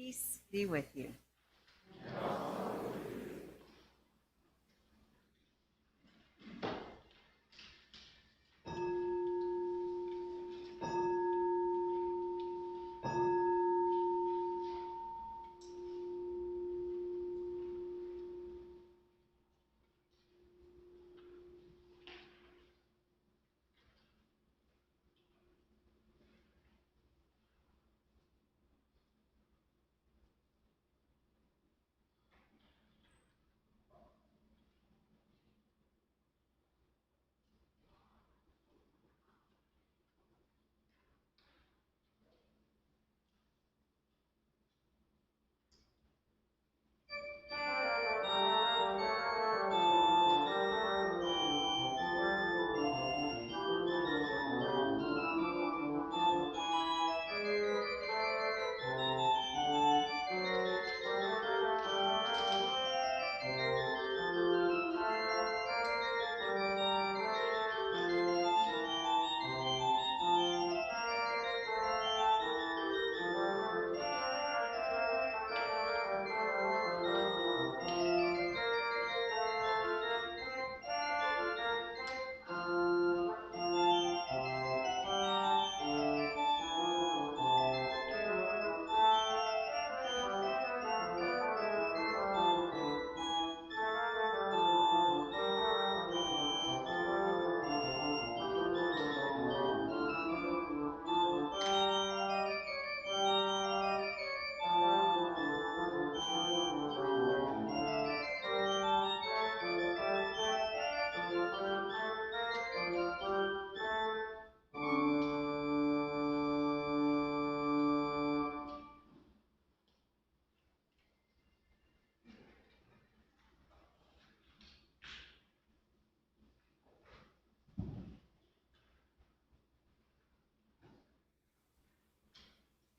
Peace be with you.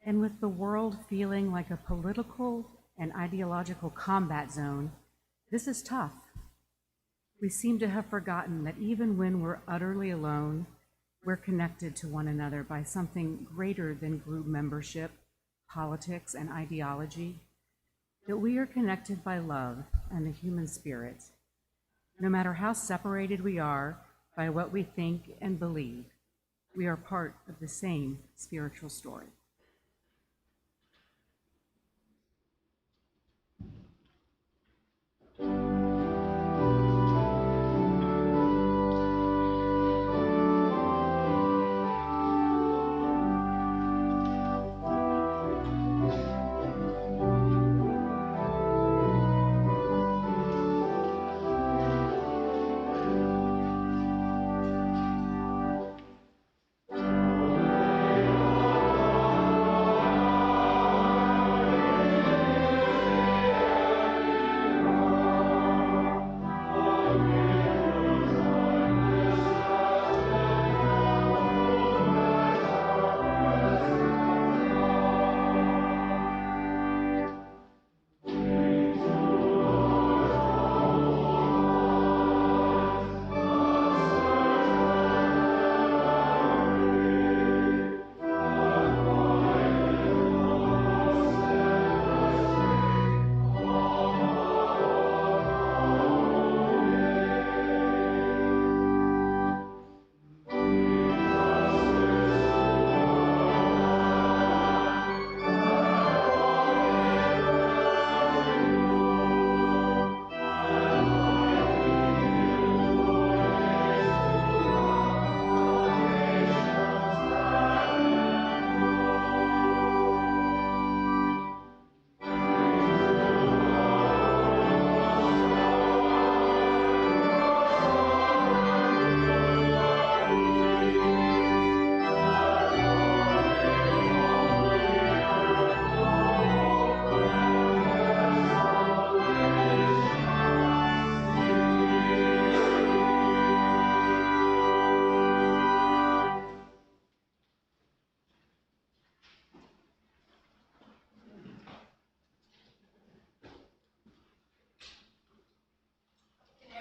And with the world feeling like a political and ideological combat zone, this is tough. We seem to have forgotten that even when we're utterly alone, we're connected to one another by something greater than group membership, politics, and ideology, that we are connected by love and the human spirit. No matter how separated we are by what we think and believe, we are part of the same spiritual story.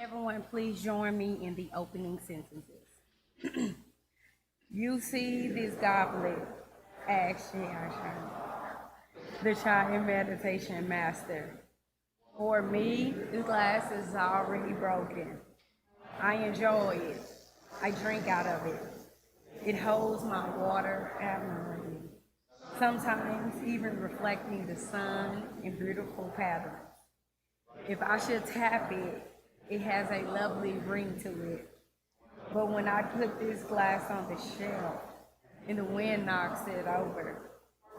Everyone, please join me in the opening sentences. You see this goblet, action, the Chai meditation master. For me, this glass is already broken. I enjoy it. I drink out of it. It holds my water admirably, sometimes even reflecting the sun in beautiful patterns. If I should tap it, it has a lovely ring to it. But when I put this glass on the shelf and the wind knocks it over,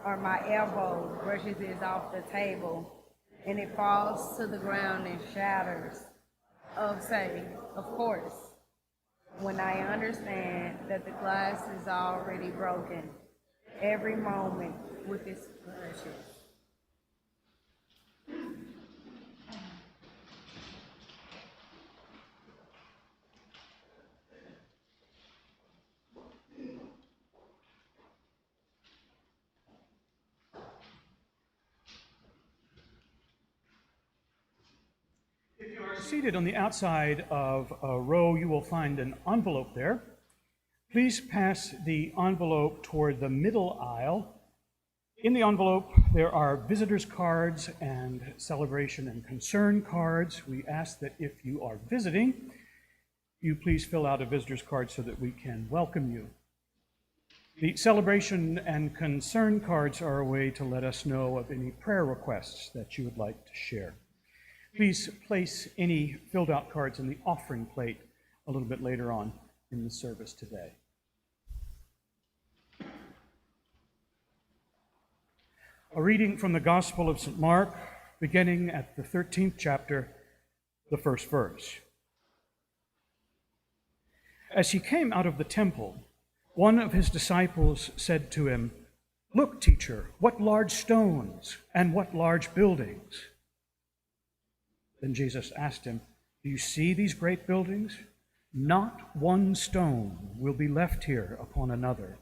or my elbow brushes it off the table and it falls to the ground and shatters, of course, when I understand that the glass is already broken, every moment with its precious. Seated on the outside of a row, you will find an envelope there. Please pass the envelope toward the middle aisle. In the envelope, there are visitors' cards and celebration and concern cards. We ask that if you are visiting, you please fill out a visitor's card so that we can welcome you. The celebration and concern cards are a way to let us know of any prayer requests that you would like to share. Please place any filled out cards in the offering plate a little bit later on in the service today. A reading from the Gospel of St. Mark, beginning at the 13th chapter, the first verse. As he came out of the temple, one of his disciples said to him, "Look, teacher, what large stones and what large buildings." Then Jesus asked him, "Do you see these great buildings? Not one stone will be left here upon another.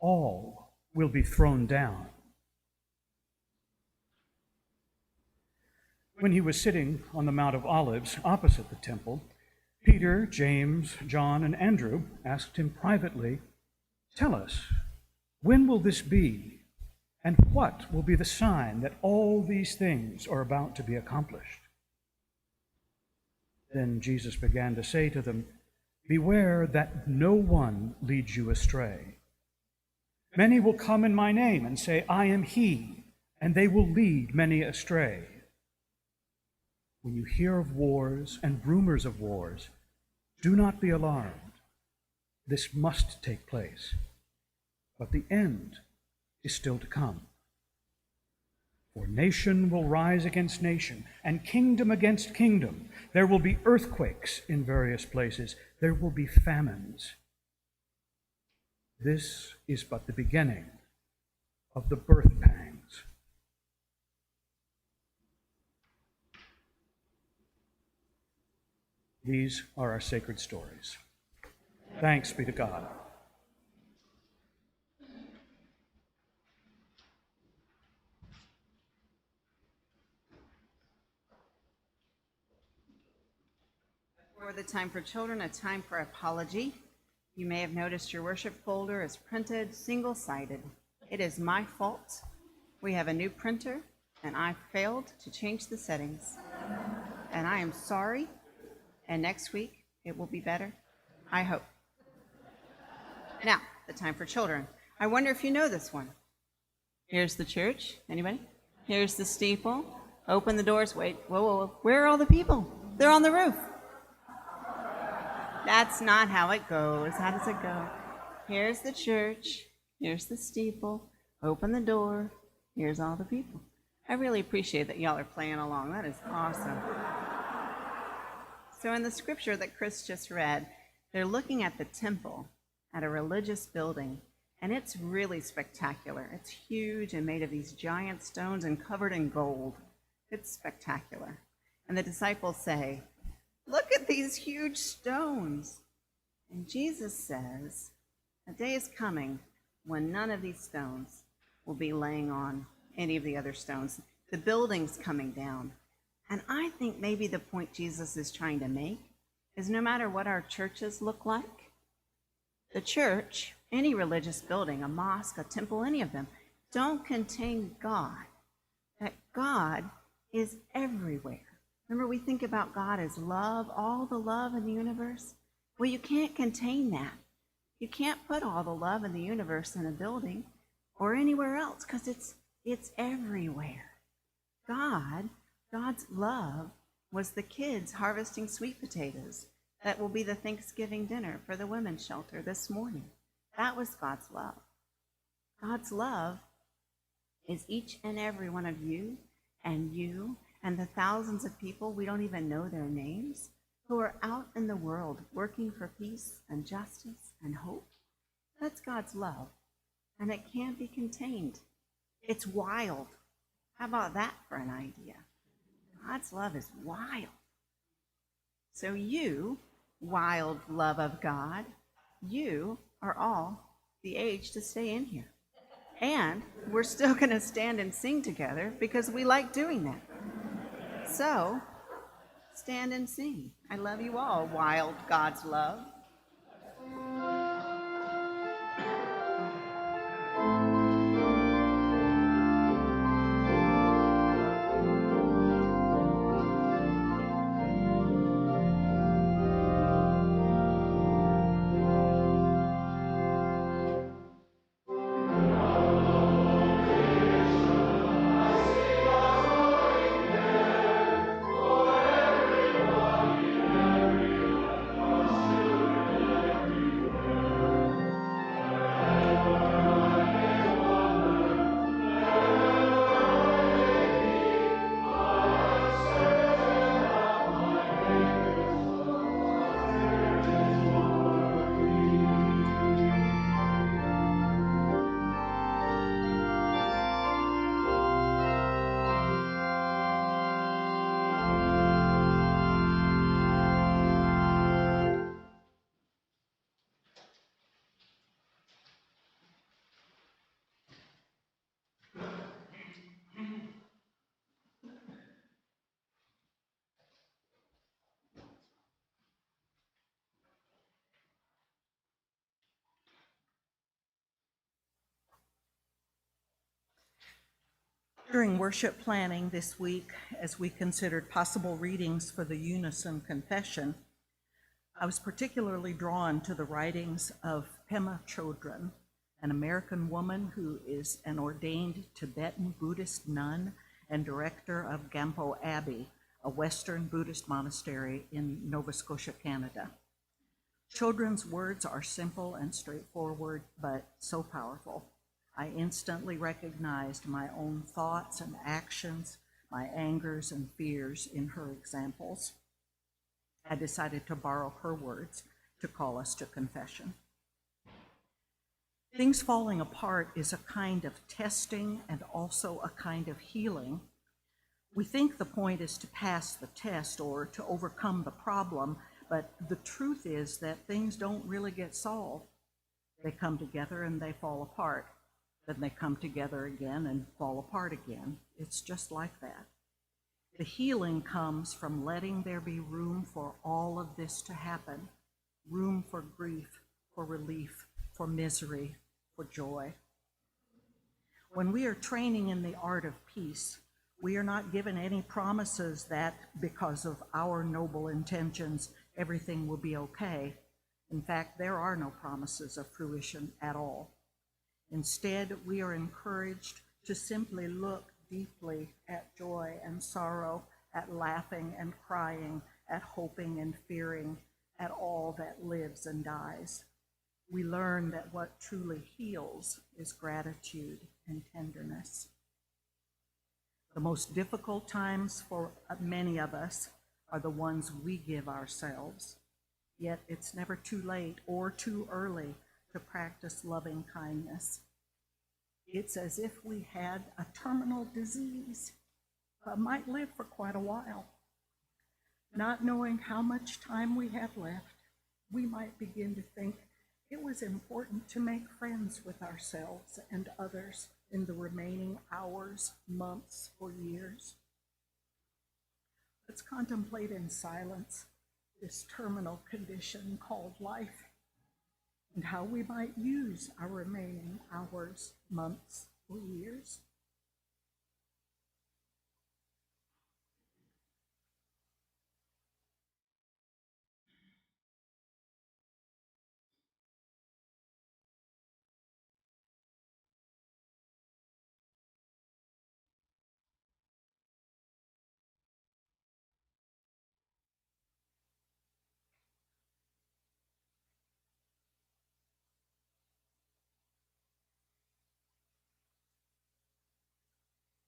All will be thrown down." When he was sitting on the Mount of Olives opposite the temple, Peter, James, John, and Andrew asked him privately, "Tell us, when will this be? And what will be the sign that all these things are about to be accomplished?" Then Jesus began to say to them, "Beware that no one leads you astray. Many will come in my name and say, 'I am he,' and they will lead many astray. When you hear of wars and rumors of wars, do not be alarmed. This must take place, but the end is still to come. For nation will rise against nation, and kingdom against kingdom. There will be earthquakes in various places. There will be famines. This is but the beginning of the birth pangs." These are our sacred stories. Thanks be to God. For the time for children, a time for apology. You may have noticed your worship folder is printed single-sided. It is my fault. We have a new printer, and I failed to change the settings. And I am sorry, and next week it will be better, I hope. Now, the time for children. I wonder if you know this one. Here's the church. Anybody? Here's the steeple. Open the doors. Wait, whoa, whoa, whoa. Where are all the people? They're on the roof. That's not how it goes. How does it go? Here's the church. Here's the steeple. Open the door. Here's all the people. I really appreciate that y'all are playing along. That is awesome. So in the scripture that Chris just read, they're looking at the temple, at a religious building, and it's really spectacular. It's huge and made of these giant stones and covered in gold. It's spectacular. And the disciples say, "Look at these huge stones." And Jesus says, a day is coming when none of these stones will be laying on any of the other stones. The building's coming down. And I think maybe the point Jesus is trying to make is no matter what our churches look like, the church, any religious building, a mosque, a temple, any of them, don't contain God. that God is everywhere. Remember, we think about God as love, all the love in the universe. Well, you can't contain that. You can't put all the love in the universe in a building or anywhere else because it's everywhere. God's love was the kids harvesting sweet potatoes. That will be the Thanksgiving dinner for the women's shelter this morning. That was God's love. God's love is each and every one of you and the thousands of people, we don't even know their names, who are out in the world working for peace and justice and hope. That's God's love, and it can't be contained. It's wild. How about that for an idea? God's love is wild. So you, wild love of God, you are all the age to stay in here. And we're still going to stand and sing together because we like doing that. So, stand and sing. I love you all, wild God's love. During worship planning this week, as we considered possible readings for the Unison Confession, I was particularly drawn to the writings of Pema Chodron, an American woman who is an ordained Tibetan Buddhist nun and director of Gampo Abbey, a Western Buddhist monastery in Nova Scotia, Canada. Chodron's words are simple and straightforward, but so powerful. I instantly recognized my own thoughts and actions, my angers and fears in her examples. I decided to borrow her words to call us to confession. Things falling apart is a kind of testing and also a kind of healing. We think the point is to pass the test or to overcome the problem, but the truth is that things don't really get solved. They come together and they fall apart. Then they come together again and fall apart again. It's just like that. The healing comes from letting there be room for all of this to happen, room for grief, for relief, for misery, for joy. When we are training in the art of peace, we are not given any promises that because of our noble intentions, everything will be okay. In fact, there are no promises of fruition at all. Instead, we are encouraged to simply look deeply at joy and sorrow, at laughing and crying, at hoping and fearing, at all that lives and dies. We learn that what truly heals is gratitude and tenderness. The most difficult times for many of us are the ones we give ourselves. Yet it's never too late or too early to practice loving kindness. It's as if we had a terminal disease, but might live for quite a while. Not knowing how much time we have left, we might begin to think it was important to make friends with ourselves and others in the remaining hours, months, or years. Let's contemplate in silence this terminal condition called life, and how we might use our remaining hours, months, or years.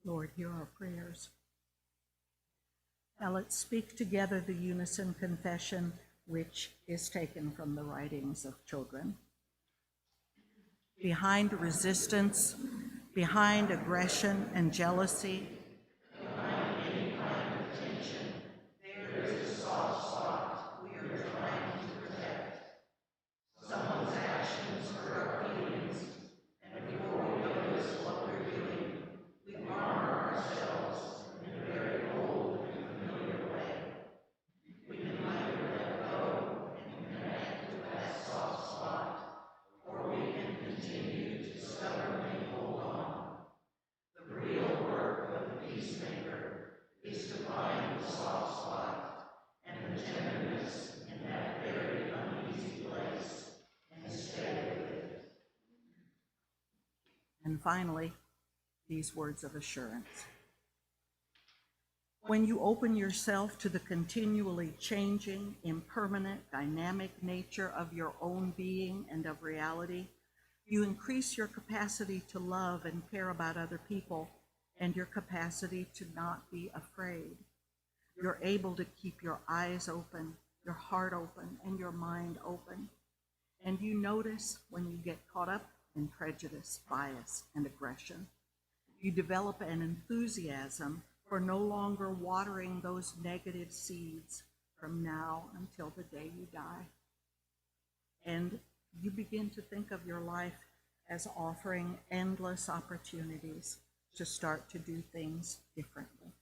Lord, hear our prayers. Now let's speak together the unison confession, which is taken from the writings of children. Behind resistance, behind aggression and jealousy, and finally, these words of assurance. When you open yourself to the continually changing, impermanent, dynamic nature of your own being and of reality, you increase your capacity to love and care about other people and your capacity to not be afraid. You're able to keep your eyes open, your heart open, and your mind open. And you notice when you get caught up in prejudice, bias, and aggression. You develop an enthusiasm for no longer watering those negative seeds from now until the day you die. And you begin to think of your life as offering endless opportunities to start to do things differently.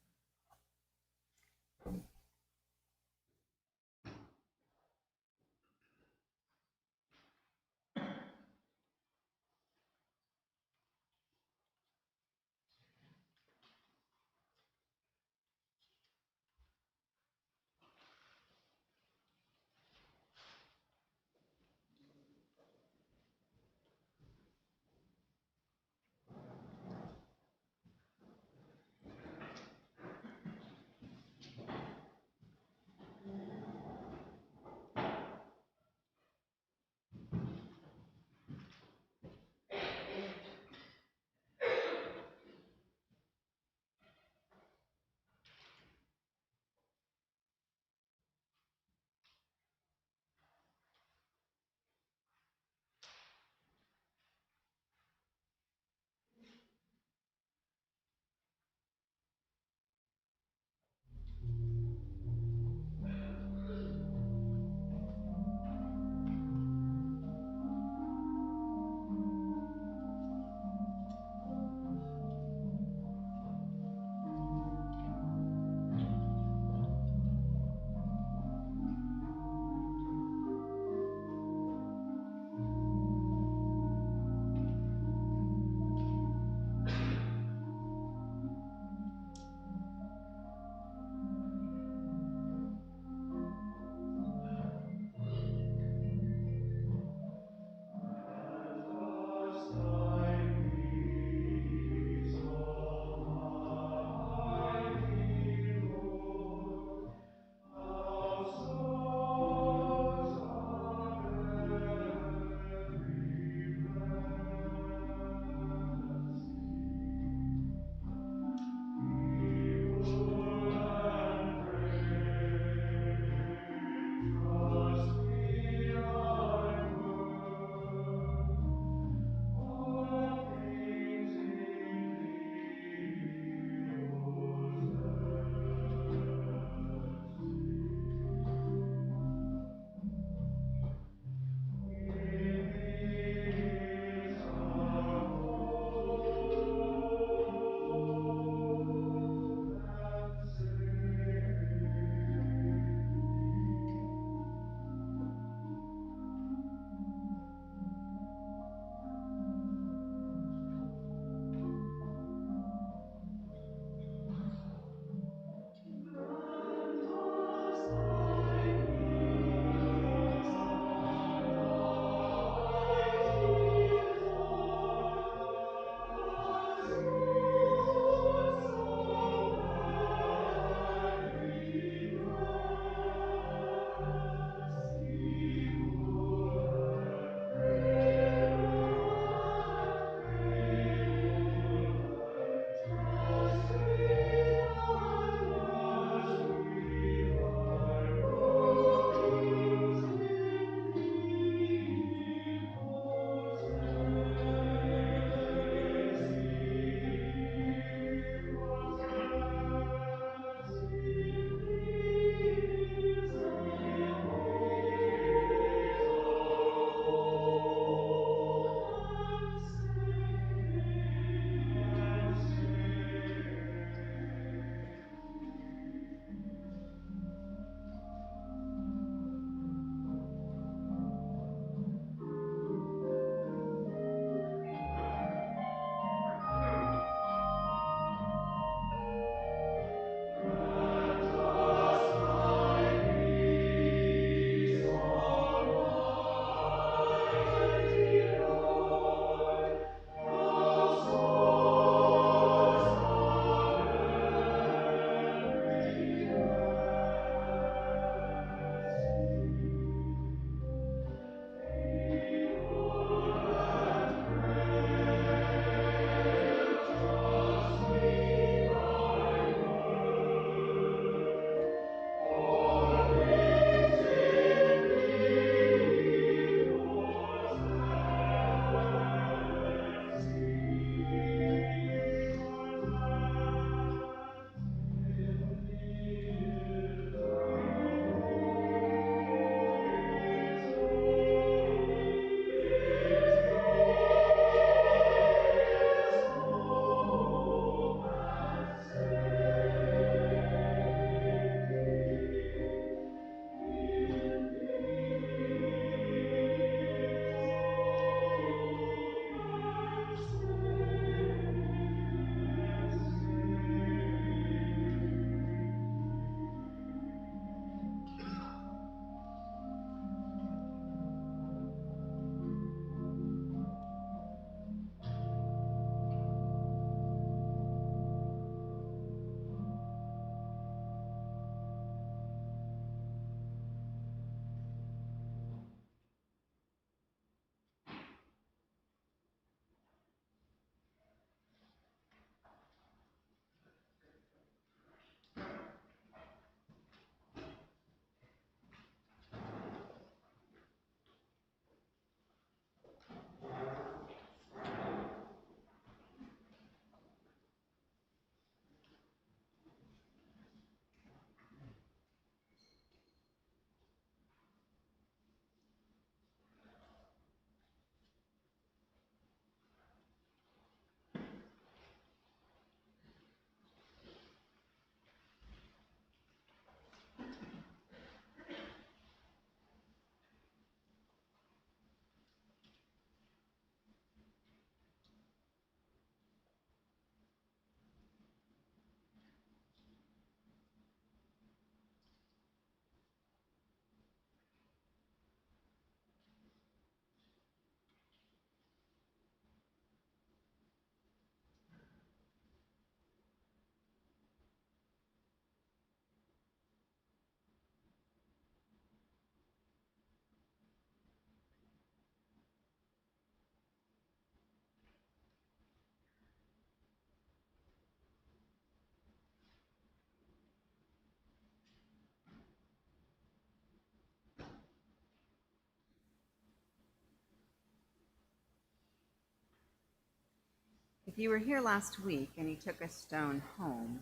If you were here last week and you took a stone home,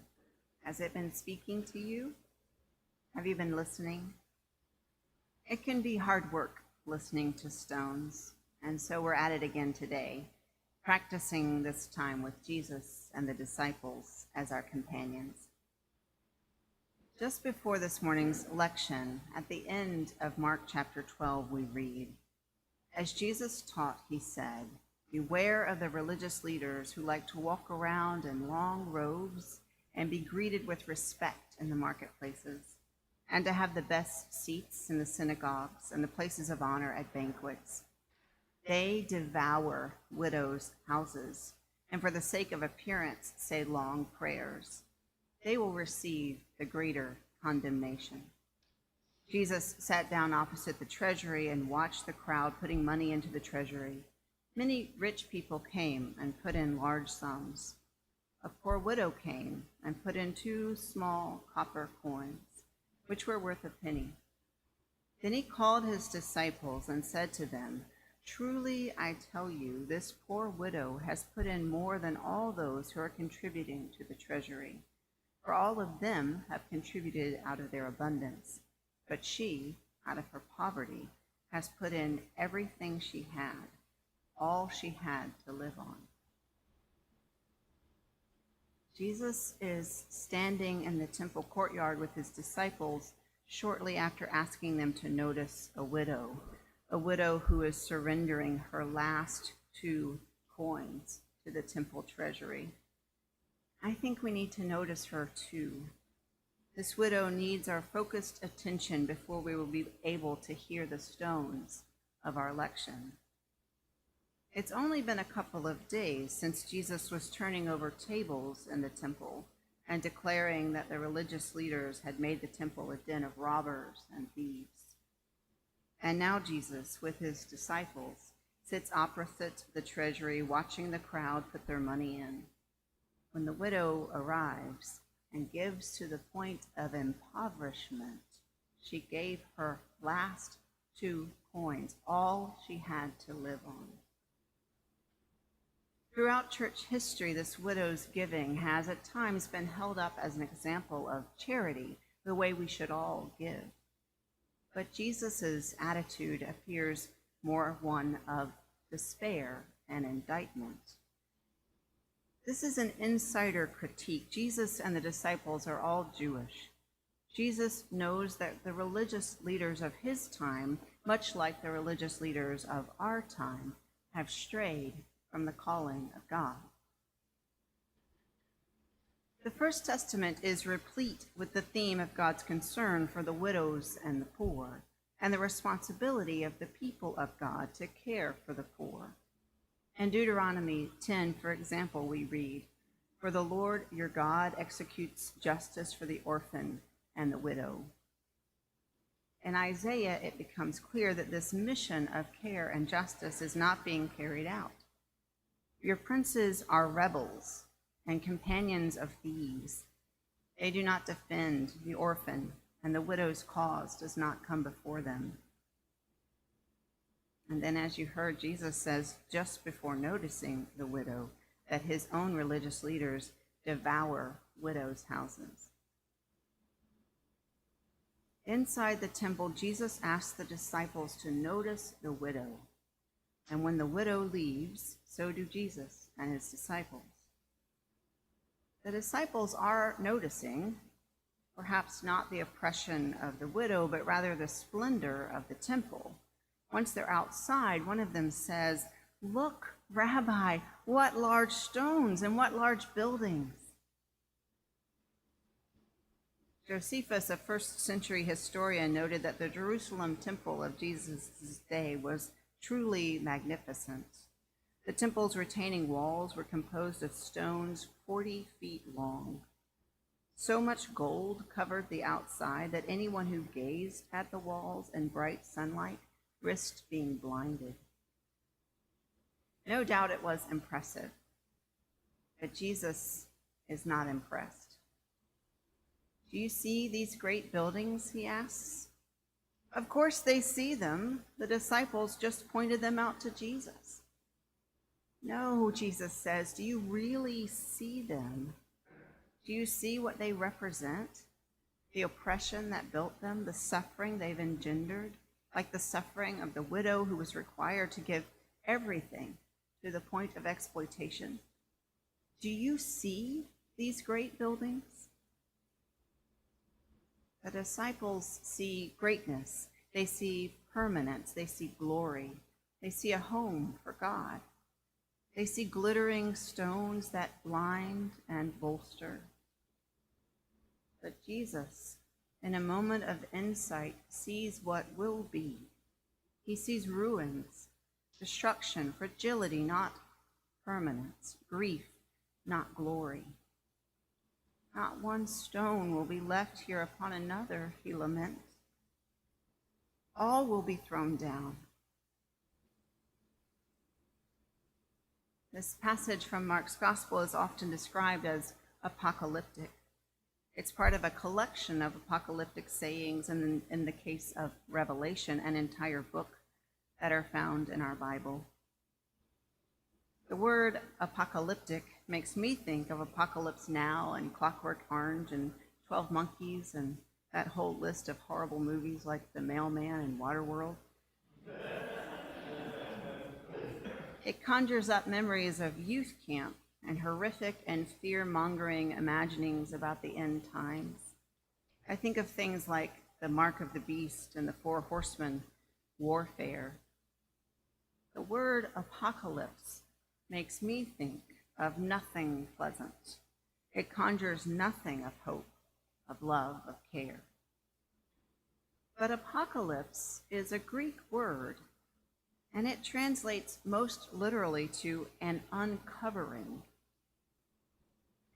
has it been speaking to you? Have you been listening? It can be hard work listening to stones, and so we're at it again today, practicing this time with Jesus and the disciples as our companions. Just before this morning's lection, at the end of Mark chapter 12, we read, "As Jesus taught, he said, 'Beware of the religious leaders who like to walk around in long robes and be greeted with respect in the marketplaces, and to have the best seats in the synagogues and the places of honor at banquets. They devour widows' houses, and for the sake of appearance say long prayers. They will receive the greater condemnation.'" Jesus sat down opposite the treasury and watched the crowd putting money into the treasury. Many rich people came and put in large sums. A poor widow came and put in 2 small copper coins, which were worth a penny. Then he called his disciples and said to them, "Truly I tell you, this poor widow has put in more than all those who are contributing to the treasury. For all of them have contributed out of their abundance, but she, out of her poverty, has put in everything she had, all she had to live on." Jesus is standing in the temple courtyard with his disciples shortly after asking them to notice a widow who is surrendering her last 2 coins to the temple treasury. I think we need to notice her too. This widow needs our focused attention before we will be able to hear the stones of our lection. It's only been a couple of days since Jesus was turning over tables in the temple and declaring that the religious leaders had made the temple a den of robbers and thieves. And now Jesus, with his disciples, sits opposite the treasury watching the crowd put their money in. When the widow arrives and gives to the point of impoverishment, she gave her last 2 coins, all she had to live on. Throughout church history, this widow's giving has at times been held up as an example of charity, the way we should all give. But Jesus' attitude appears more one of despair and indictment. This is an insider critique. Jesus and the disciples are all Jewish. Jesus knows that the religious leaders of his time, much like the religious leaders of our time, have strayed from the calling of God. The First Testament is replete with the theme of God's concern for the widows and the poor, and the responsibility of the people of God to care for the poor. In Deuteronomy 10, for example, we read, "For the Lord your God executes justice for the orphan and the widow." In Isaiah, it becomes clear that this mission of care and justice is not being carried out. "Your princes are rebels and companions of thieves. They do not defend the orphan, and the widow's cause does not come before them." And then, as you heard, Jesus says, just before noticing the widow, that his own religious leaders devour widows' houses. Inside the temple, Jesus asked the disciples to notice the widow. And when the widow leaves, so do Jesus and his disciples. The disciples are noticing, perhaps not the oppression of the widow, but rather the splendor of the temple. Once they're outside, one of them says, "Look, Rabbi, what large stones and what large buildings." Josephus, a first-century historian, noted that the Jerusalem temple of Jesus' day was truly magnificent. The temple's retaining walls were composed of stones 40 feet long. So much gold covered the outside that anyone who gazed at the walls in bright sunlight risked being blinded. No doubt it was impressive, but Jesus is not impressed. "Do you see these great buildings?" he asks. Of course they see them. The disciples just pointed them out to Jesus. No, Jesus says, do you really see them? Do you see what they represent? The oppression that built them, the suffering they've engendered, like the suffering of the widow who was required to give everything to the point of exploitation. Do you see these great buildings? The disciples see greatness. They see permanence. They see glory. They see a home for God. They see glittering stones that blind and bolster. But Jesus, in a moment of insight, sees what will be. He sees ruins, destruction, fragility, not permanence, grief, not glory. Not one stone will be left here upon another, he laments. All will be thrown down. This passage from Mark's Gospel is often described as apocalyptic. It's part of a collection of apocalyptic sayings, and in the case of Revelation, an entire book that are found in our Bible. The word apocalyptic makes me think of Apocalypse Now and Clockwork Orange and 12 Monkeys and that whole list of horrible movies like The Mailman and Waterworld. It conjures up memories of youth camp and horrific and fear-mongering imaginings about the end times. I think of things like the mark of the beast and the 4 horsemen warfare. The word apocalypse makes me think of nothing pleasant. It conjures nothing of hope, of love, of care. But apocalypse is a Greek word, and it translates most literally to an uncovering.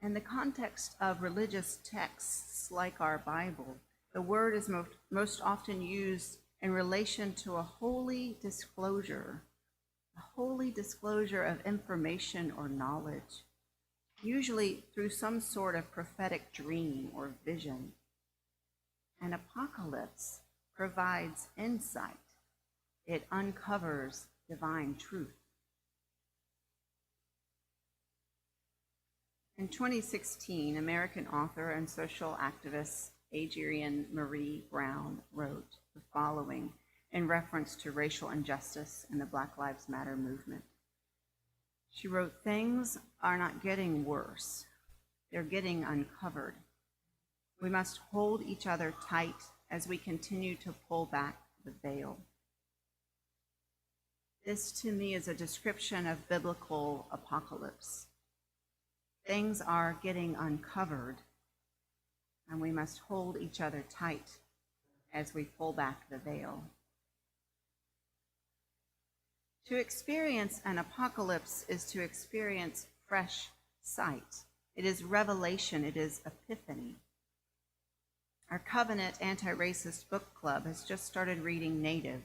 In the context of religious texts like our Bible, the word is most often used in relation to a holy disclosure of information or knowledge, usually through some sort of prophetic dream or vision. An apocalypse provides insight. It uncovers divine truth. In 2016, American author and social activist Adrienne Marie Brown wrote the following in reference to racial injustice and the Black Lives Matter movement. She wrote, "Things are not getting worse. They're getting uncovered. We must hold each other tight as we continue to pull back the veil." This, to me, is a description of biblical apocalypse. Things are getting uncovered, and we must hold each other tight as we pull back the veil. To experience an apocalypse is to experience fresh sight. It is revelation. It is epiphany. Our Covenant Anti-Racist Book Club has just started reading Native,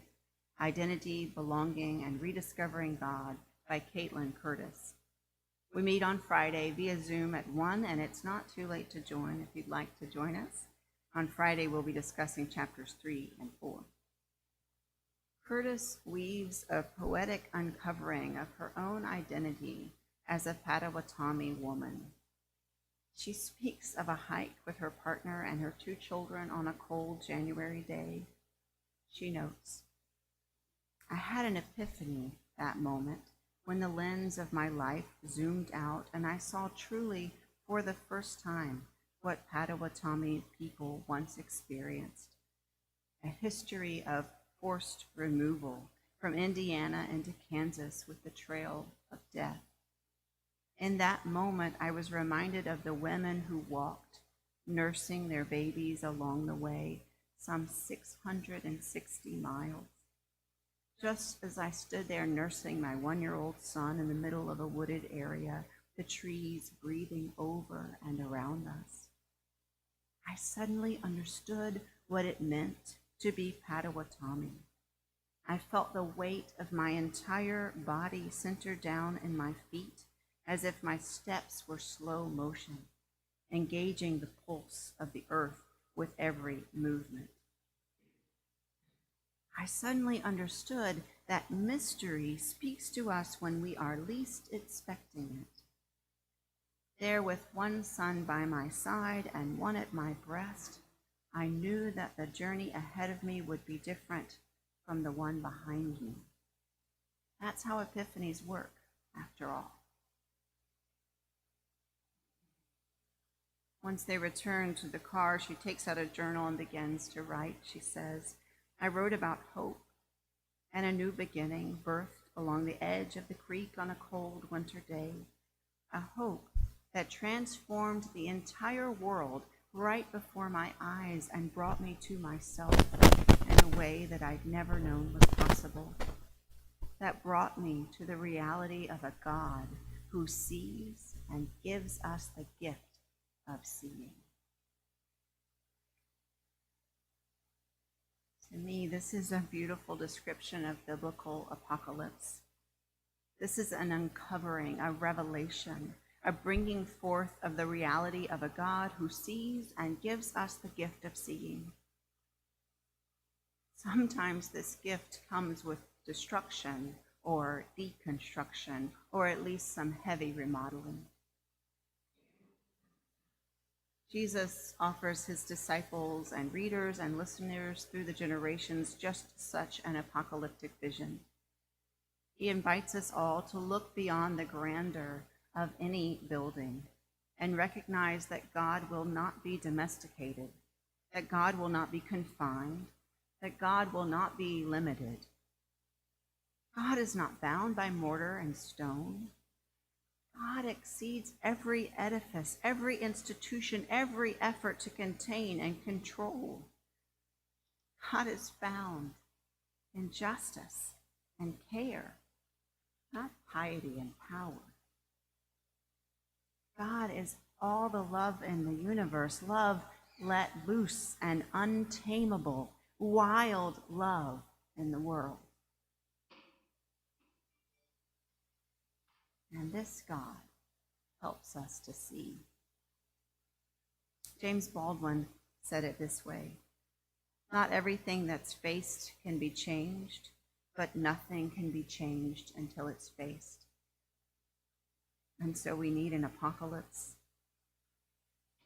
Identity, Belonging, and Rediscovering God by Caitlin Curtis. We meet on Friday via Zoom at 1, and it's not too late to join if you'd like to join us. On Friday, we'll be discussing chapters 3 and 4. Curtis weaves a poetic uncovering of her own identity as a Potawatomi woman. She speaks of a hike with her partner and her 2 children on a cold January day. She notes, "I had an epiphany that moment when the lens of my life zoomed out and I saw truly for the first time what Potawatomi people once experienced, a history of forced removal from Indiana into Kansas with the trail of death. In that moment, I was reminded of the women who walked, nursing their babies along the way, some 660 miles. Just as I stood there nursing my 1-year-old son in the middle of a wooded area, the trees breathing over and around us, I suddenly understood what it meant to be Potawatomi. I felt the weight of my entire body center down in my feet, as if my steps were slow motion, engaging the pulse of the earth with every movement. I suddenly understood that mystery speaks to us when we are least expecting it. There, with one son by my side and one at my breast, I knew that the journey ahead of me would be different from the one behind me. That's how epiphanies work, after all. Once they return to the car, she takes out a journal and begins to write. She says, I wrote about hope and a new beginning birthed along the edge of the creek on a cold winter day, a hope that transformed the entire world right before my eyes and brought me to myself in a way that I'd never known was possible, that brought me to the reality of a God who sees and gives us the gift of seeing. To me, this is a beautiful description of biblical apocalypse. This is an uncovering, a revelation, a bringing forth of the reality of a God who sees and gives us the gift of seeing. Sometimes this gift comes with destruction or deconstruction, or at least some heavy remodeling. Jesus offers his disciples and readers and listeners through the generations just such an apocalyptic vision. He invites us all to look beyond the grandeur of any building and recognize that God will not be domesticated, that God will not be confined, that God will not be limited. God is not bound by mortar and stone. God exceeds every edifice, every institution, every effort to contain and control. God is found in justice and care, not piety and power. God is all the love in the universe, love let loose and untamable, wild love in the world. And this God helps us to see. James Baldwin said it this way: not everything that's faced can be changed, but nothing can be changed until it's faced. And so we need an apocalypse.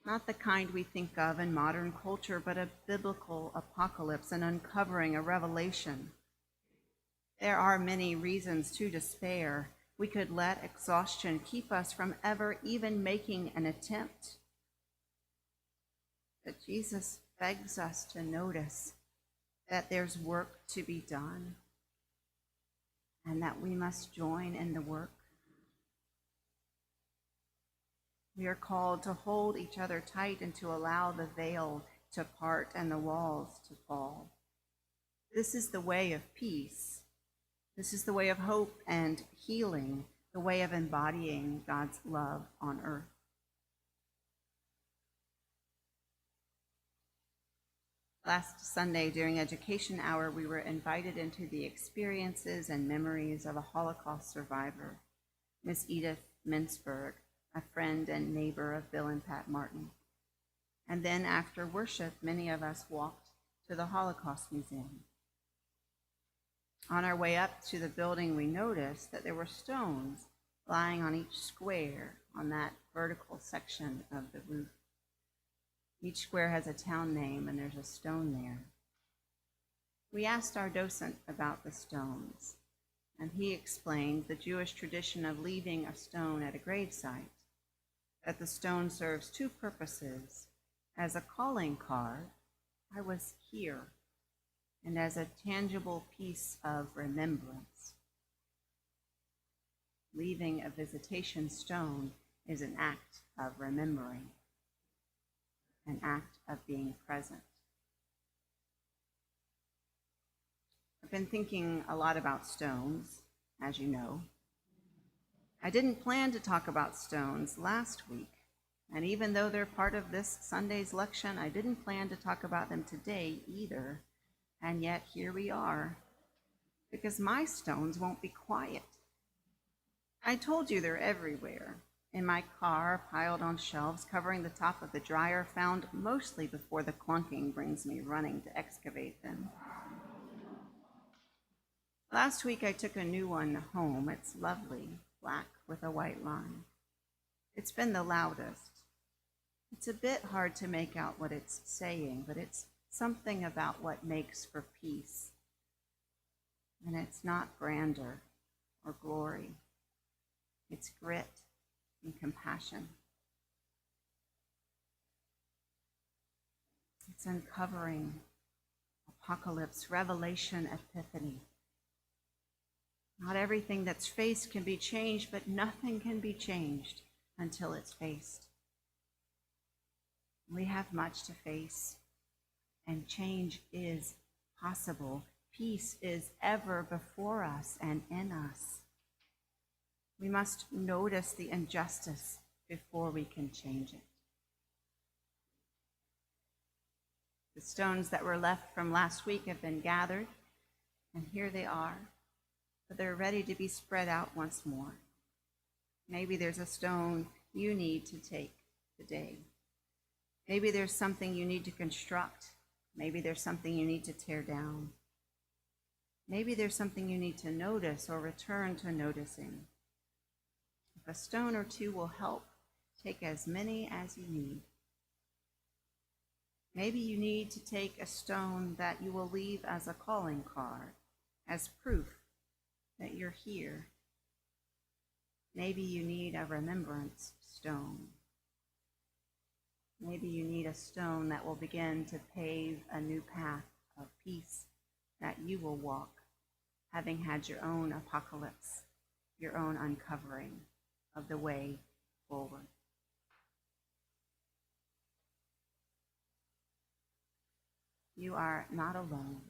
Not the kind we think of in modern culture, but a biblical apocalypse, an uncovering, a revelation. There are many reasons to despair. We could let exhaustion keep us from ever even making an attempt. But Jesus begs us to notice that there's work to be done and that we must join in the work. We are called to hold each other tight and to allow the veil to part and the walls to fall. This is the way of peace. This is the way of hope and healing, the way of embodying God's love on earth. Last Sunday during education hour, we were invited into the experiences and memories of a Holocaust survivor, Miss Edith Mintzberg, a friend and neighbor of Bill and Pat Martin. And then after worship, many of us walked to the Holocaust Museum. On our way up to the building, we noticed that there were stones lying on each square on that vertical section of the roof. Each square has a town name, and there's a stone there. We asked our docent about the stones, and he explained the Jewish tradition of leaving a stone at a gravesite, that the stone serves two purposes: as a calling card, I was here, and as a tangible piece of remembrance. Leaving a visitation stone is an act of remembering, an act of being present. I've been thinking a lot about stones, as you know. I didn't plan to talk about stones last week, and even though they're part of this Sunday's lection, I didn't plan to talk about them today either. And yet here we are, because my stones won't be quiet. I told you they're everywhere. In my car, piled on shelves, covering the top of the dryer, found mostly before the clunking brings me running to excavate them. Last week I took a new one home. It's lovely, black with a white line. It's been the loudest. It's a bit hard to make out what it's saying, but it's something about what makes for peace. And it's not grandeur or glory. It's grit and compassion. It's uncovering, apocalypse, revelation, epiphany. Not everything that's faced can be changed, but nothing can be changed until it's faced. We have much to face, and change is possible. Peace is ever before us and in us. We must notice the injustice before we can change it. The stones that were left from last week have been gathered, and here they are, but they're ready to be spread out once more. Maybe there's a stone you need to take today. Maybe there's something you need to construct. Maybe there's something you need to tear down. Maybe there's something you need to notice or return to noticing. If a stone or two will help, take as many as you need. Maybe you need to take a stone that you will leave as a calling card, as proof that you're here. Maybe you need a remembrance stone. Maybe you need a stone that will begin to pave a new path of peace that you will walk, having had your own apocalypse, your own uncovering of the way forward. You are not alone.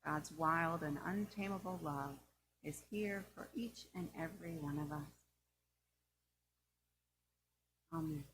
God's wild and untamable love is here for each and every one of us. Amen.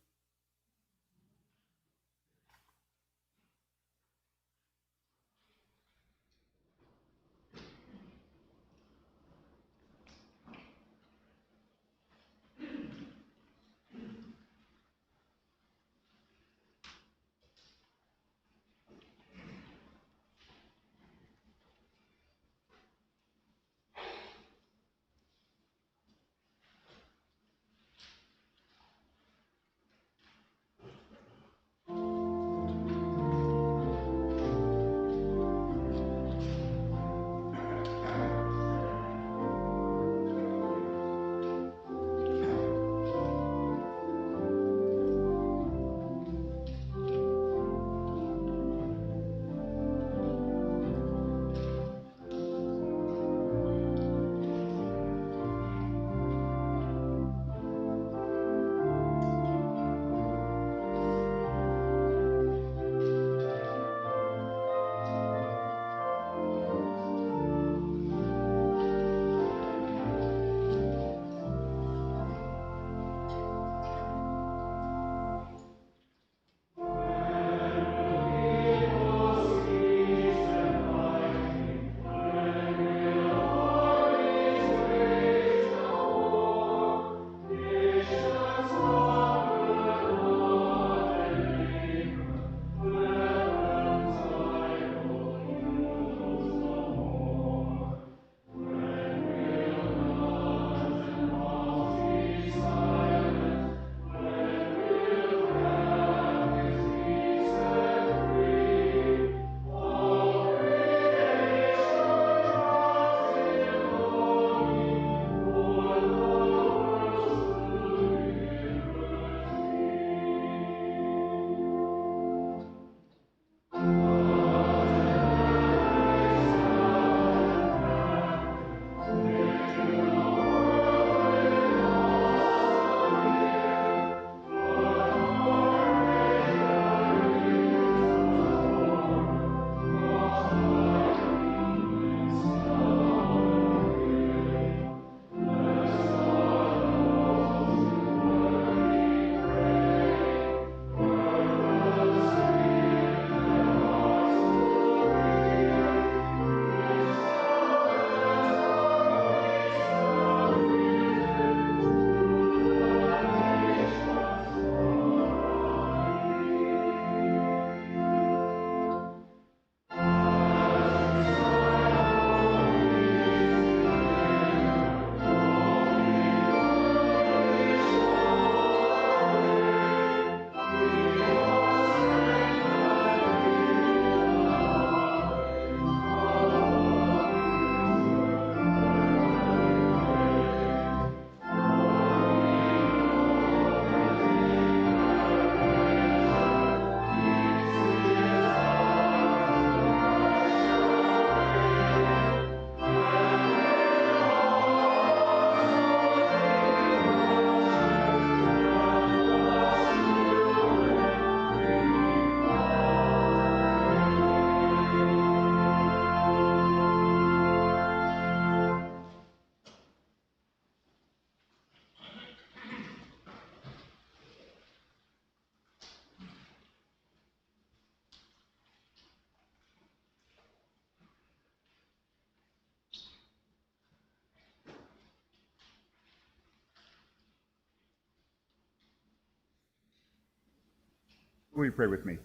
Will you pray with me?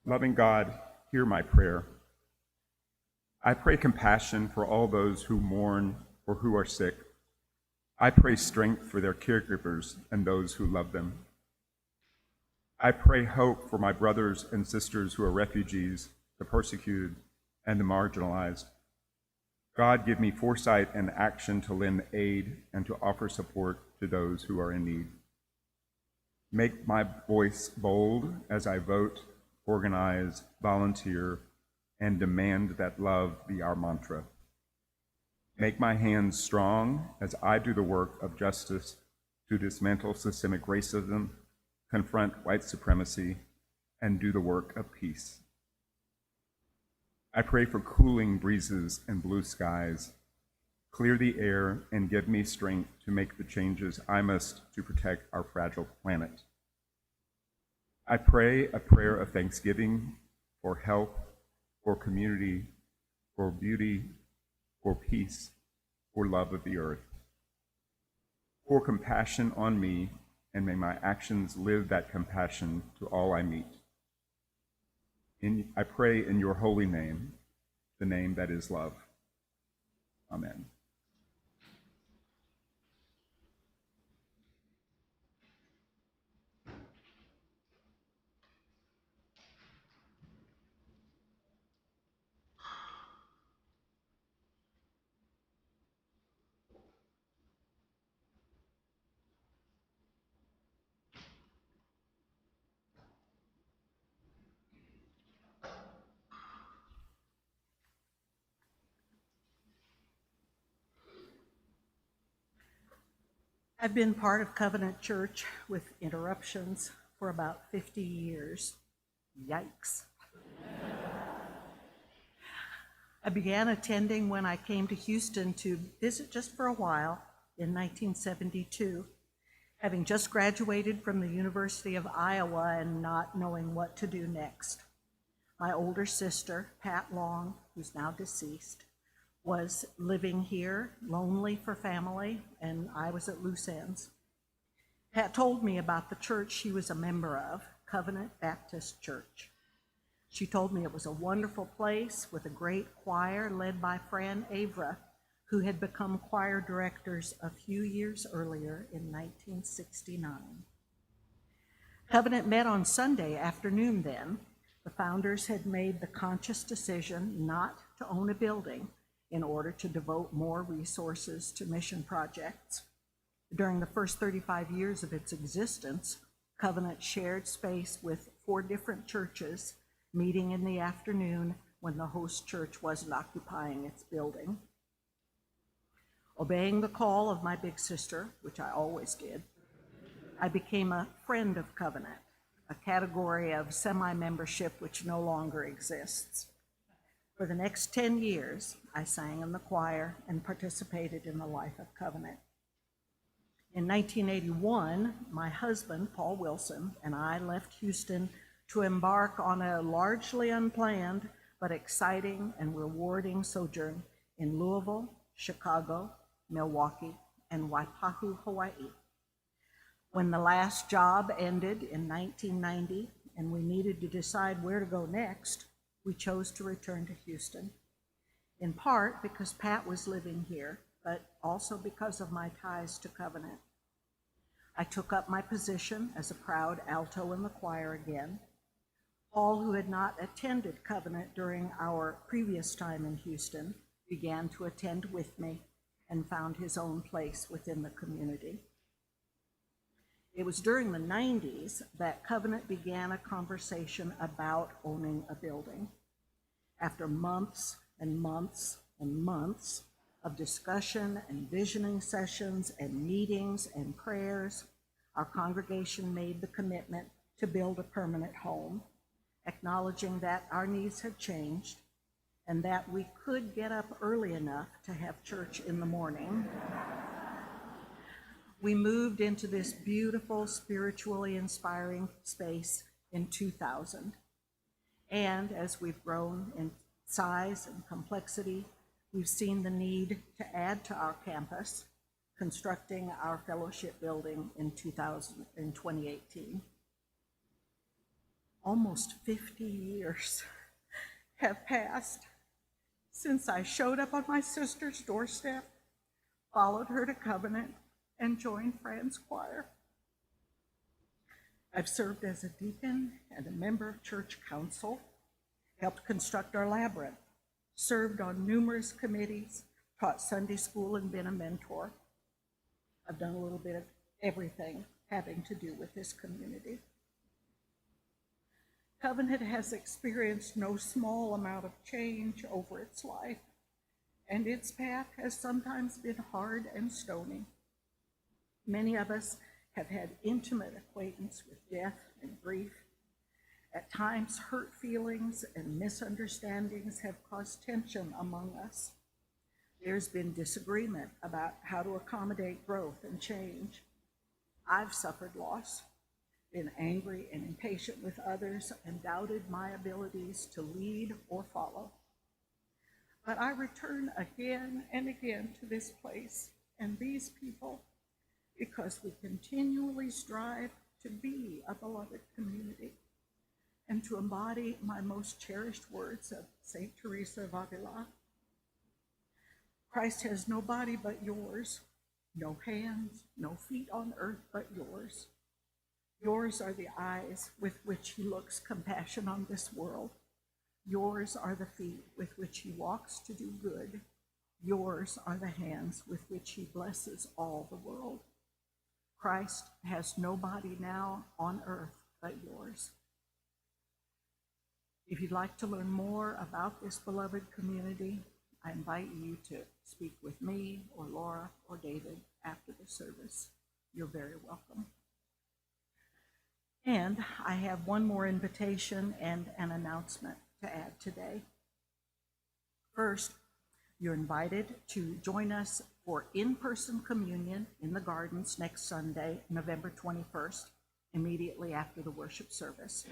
Loving God, hear my prayer. I pray compassion for all those who mourn or who are sick. I pray strength for their caregivers and those who love them. I pray hope for my brothers and sisters who are refugees, the persecuted, and the marginalized. God, give me foresight and action to lend aid and to offer support to those who are in need. Make my voice bold as I vote, organize, volunteer, and demand that love be our mantra. Make my hands strong as I do the work of justice to dismantle systemic racism, confront white supremacy, and do the work of peace. I pray for cooling breezes and blue skies. Clear the air and give me strength to make the changes I must to protect our fragile planet. I pray a prayer of thanksgiving for health, for community, for beauty, for peace, for love of the earth. Pour compassion on me, and may my actions live that compassion to all I meet. I pray in your holy name, the name that is love. Amen. I've been part of Covenant Church with interruptions for about 50 years. Yikes. I began attending when I came to Houston to visit just for a while in 1972, having just graduated from the University of Iowa and not knowing what to do next. My older sister, Pat Long, who's now deceased, was living here, lonely for family, and I was at loose ends. Pat told me about the church she was a member of, Covenant Baptist Church. She told me it was a wonderful place with a great choir led by Fran Avra, who had become choir directors a few years earlier in 1969. Covenant met on Sunday afternoon then. The founders had made the conscious decision not to own a building in order to devote more resources to mission projects. During the first 35 years of its existence, Covenant shared space with 4 different churches, meeting in the afternoon when the host church wasn't occupying its building. Obeying the call of my big sister, which I always did, I became a friend of Covenant, a category of semi-membership which no longer exists. For the next 10 years, I sang in the choir and participated in the life of Covenant. In 1981, my husband, Paul Wilson, and I left Houston to embark on a largely unplanned but exciting and rewarding sojourn in Louisville, Chicago, Milwaukee, and Waipahu, Hawaii. When the last job ended in 1990 and we needed to decide where to go next, we chose to return to Houston, in part because Pat was living here, but also because of my ties to Covenant. I took up my position as a proud alto in the choir again. Paul, who had not attended Covenant during our previous time in Houston, began to attend with me and found his own place within the community. It was during the 90s that Covenant began a conversation about owning a building. After months and months and months of discussion and visioning sessions and meetings and prayers, our congregation made the commitment to build a permanent home, acknowledging that our needs had changed and that we could get up early enough to have church in the morning. We moved into this beautiful, spiritually inspiring space in 2000. And as we've grown in size and complexity, we've seen the need to add to our campus, constructing our fellowship building in 2018. Almost 50 years have passed since I showed up on my sister's doorstep, followed her to Covenant, and joined Fran's choir. I've served as a deacon and a member of church council, helped construct our labyrinth, served on numerous committees, taught Sunday school, and been a mentor. I've done a little bit of everything having to do with this community. Covenant has experienced no small amount of change over its life, and its path has sometimes been hard and stony. Many of us have had intimate acquaintance with death and grief. At times, hurt feelings and misunderstandings have caused tension among us. There's been disagreement about how to accommodate growth and change. I've suffered loss, been angry and impatient with others, and doubted my abilities to lead or follow. But I return again and again to this place and these people because we continually strive to be a beloved community and to embody my most cherished words of St. Teresa of Avila. Christ has no body but yours, no hands, no feet on earth but yours. Yours are the eyes with which he looks compassion on this world. Yours are the feet with which he walks to do good. Yours are the hands with which he blesses all the world. Christ has no body now on earth but yours. If you'd like to learn more about this beloved community, I invite you to speak with me or Laura or David after the service. You're very welcome. And I have one more invitation and an announcement to add today. First, you're invited to join us for in-person communion in the gardens next Sunday, November 21st, immediately after the worship service.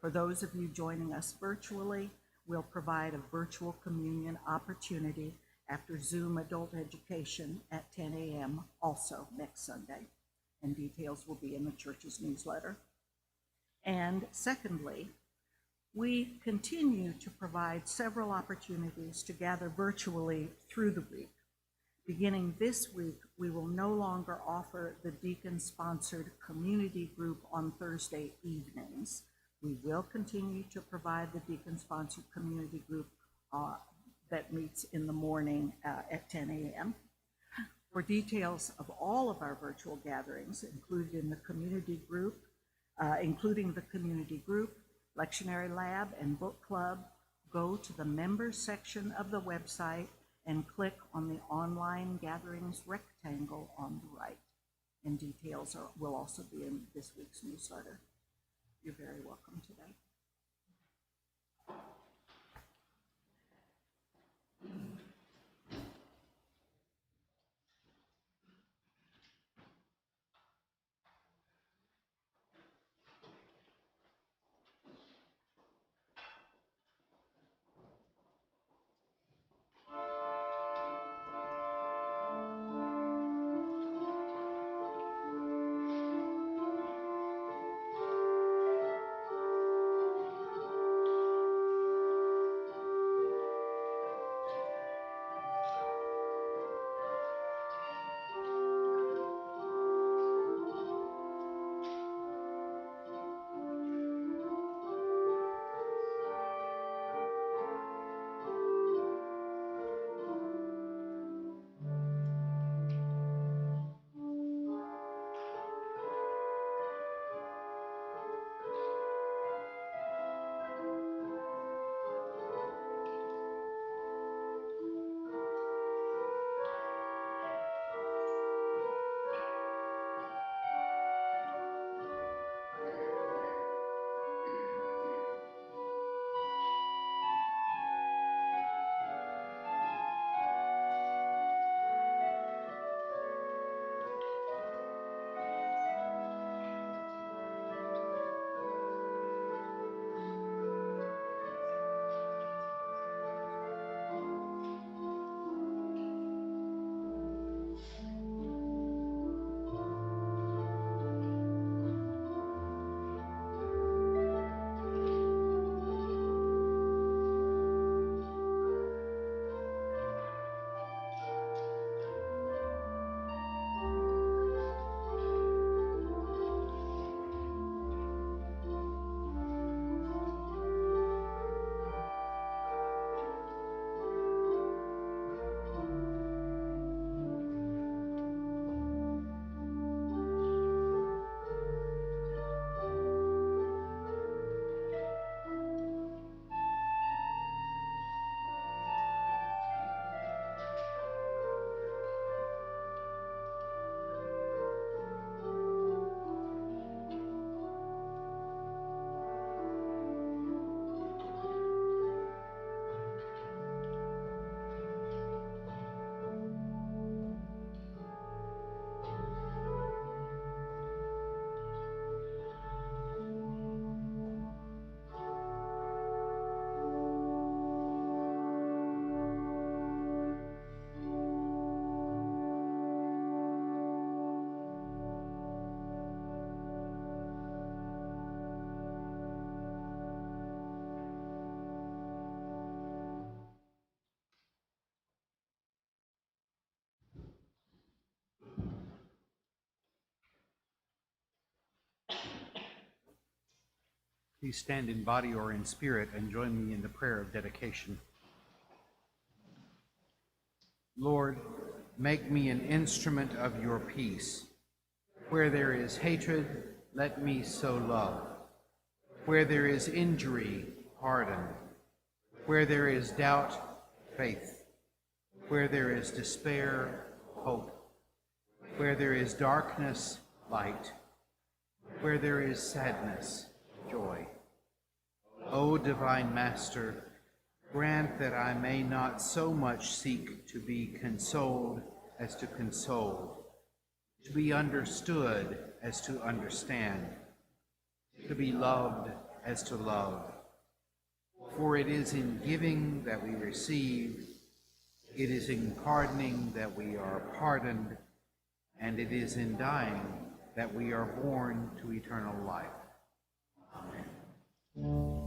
For those of you joining us virtually, we'll provide a virtual communion opportunity after Zoom adult education at 10 a.m. also next Sunday, and details will be in the church's newsletter. And secondly, we continue to provide several opportunities to gather virtually through the week. Beginning this week, we will no longer offer the deacon-sponsored community group on Thursday evenings. We will continue to provide the deacon-sponsored community group that meets in the morning at 10 a.m. For details of all of our virtual gatherings included in the community group, including the community group, lectionary lab, and book club, go to the members section of the website and click on the online gatherings rectangle on the right. And details will also be in this week's newsletter. You're very welcome today. Please stand in body or in spirit and join me in the prayer of dedication. Lord, make me an instrument of your peace. Where there is hatred, let me sow love. Where there is injury, pardon. Where there is doubt, faith. Where there is despair, hope. Where there is darkness, light. Where there is sadness, joy. O divine Master, grant that I may not so much seek to be consoled as to console, to be understood as to understand, to be loved as to love. For it is in giving that we receive, it is in pardoning that we are pardoned, and it is in dying that we are born to eternal life. Amen.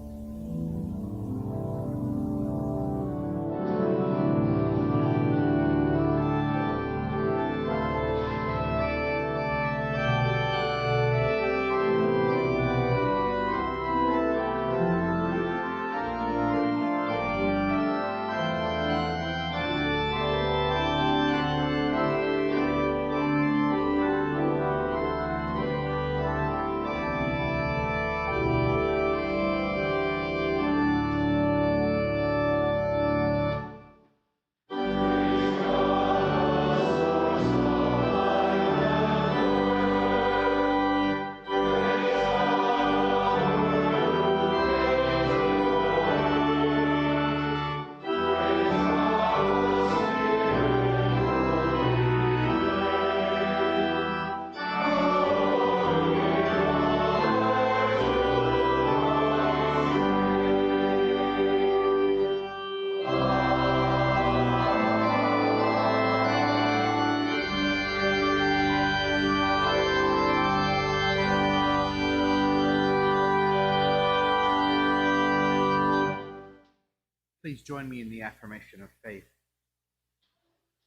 Please join me in the affirmation of faith.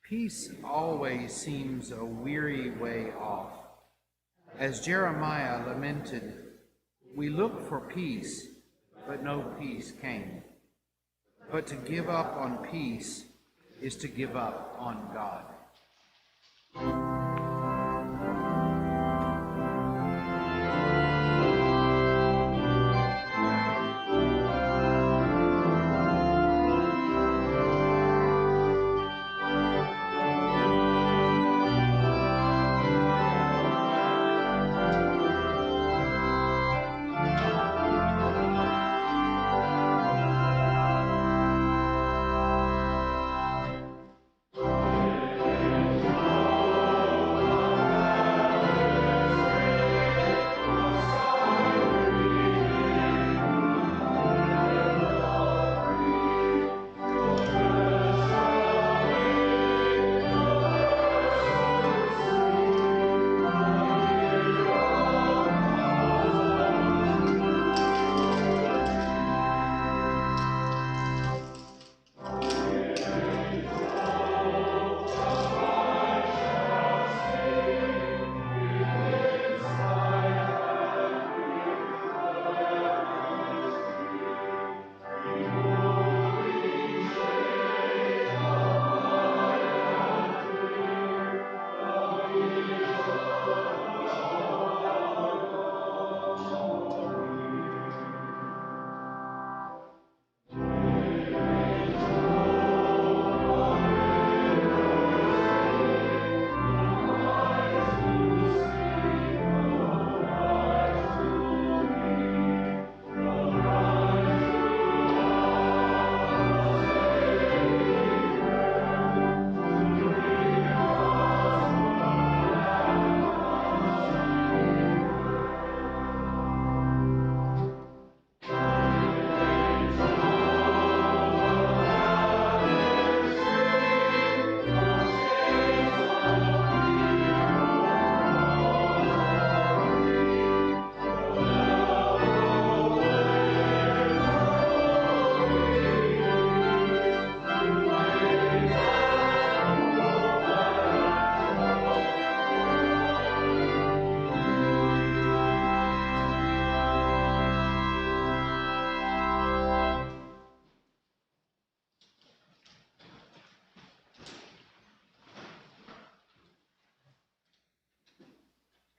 Peace always seems a weary way off. As Jeremiah lamented, we looked for peace, but no peace came. But to give up on peace is to give up on God.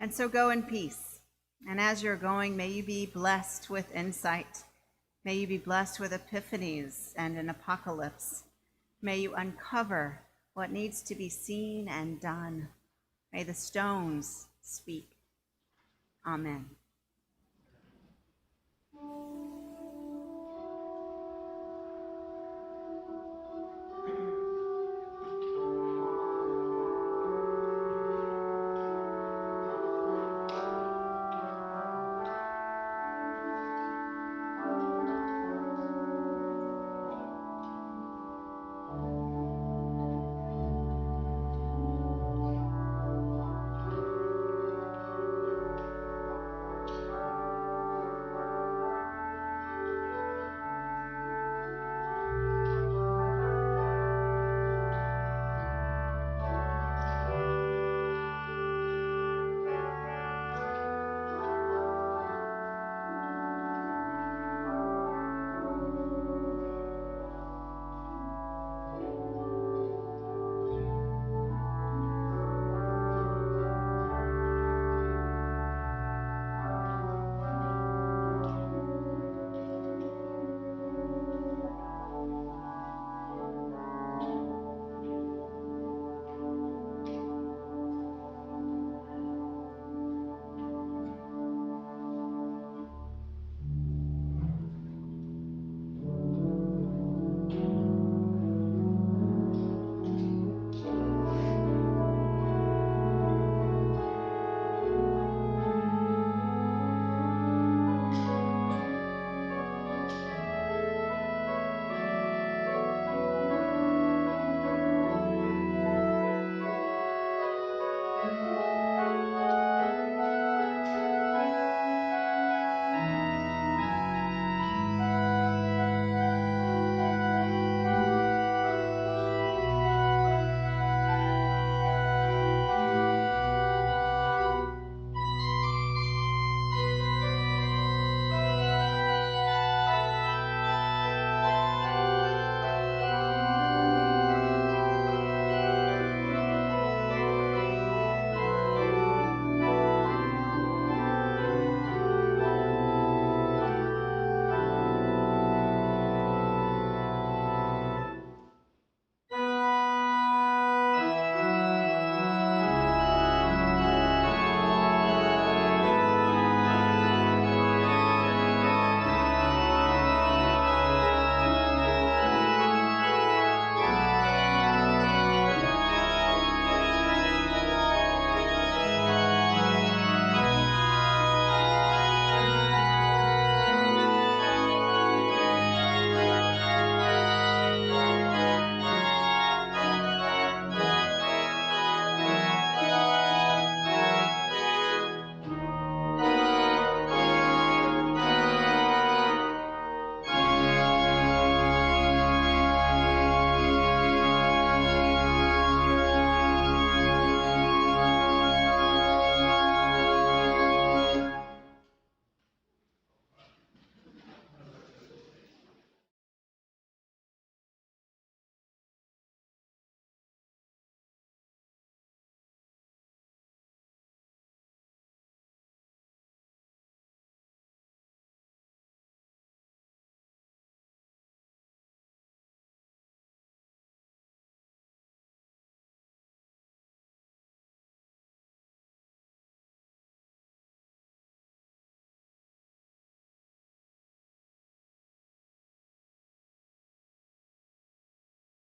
And so go in peace. And as you're going, may you be blessed with insight. May you be blessed with epiphanies and an apocalypse. May you uncover what needs to be seen and done. May the stones speak. Amen.